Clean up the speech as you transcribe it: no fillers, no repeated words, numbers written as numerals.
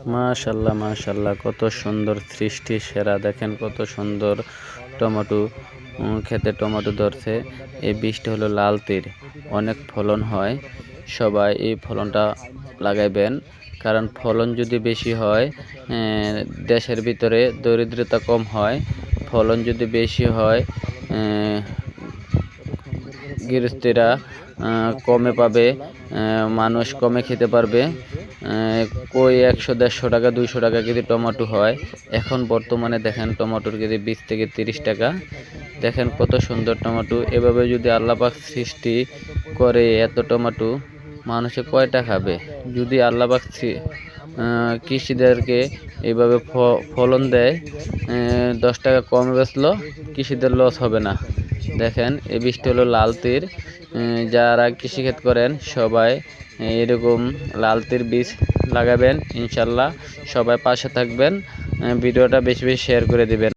মাশাল্লাহ মাশাল্লাহ, কত সুন্দর সৃষ্টি সেরা। দেখেন কত সুন্দর টমেটো, খেতে টমেটো ধরছে। এই বীজটা হলো লাল তীর, অনেক ফলন হয়। সবাই এই ফলনটা লাগাইবেন, কারণ ফলন যদি বেশি হয় দেশের ভিতরে দরিদ্রতা কম হয়। ফলন যদি বেশি হয় গৃহস্থীরা কমে পাবে, মানুষ কমে খেতে পারবে। কই 100-150 টাকা 200 টাকা কেজি টমেটো হয় এখন বর্তমানে। দেখেন টমেটোর কেজি 20 থেকে 30 টাকা। দেখেন কত সুন্দর টমেটো। এভাবে যদি আল্লাহ পাক সৃষ্টি করে এত টমেটো, মানুষে কয়টা খাবে? যদি আল্লাহ পাক কৃষিদেরকে এইভাবে ফলন দেয়, 10 টাকা কম বেচলো, কৃষিদের লস হবে না। দেখেন এই বীজটা হলো লাল তীর। যারা কৃষিক্ষেত করেন সবাই এরকম লাল তীর বীজ লাগাবেন ইনশাল্লাহ। সবাই পাশে থাকবেন, ভিডিওটা বেশি বেশি শেয়ার করে দিবেন।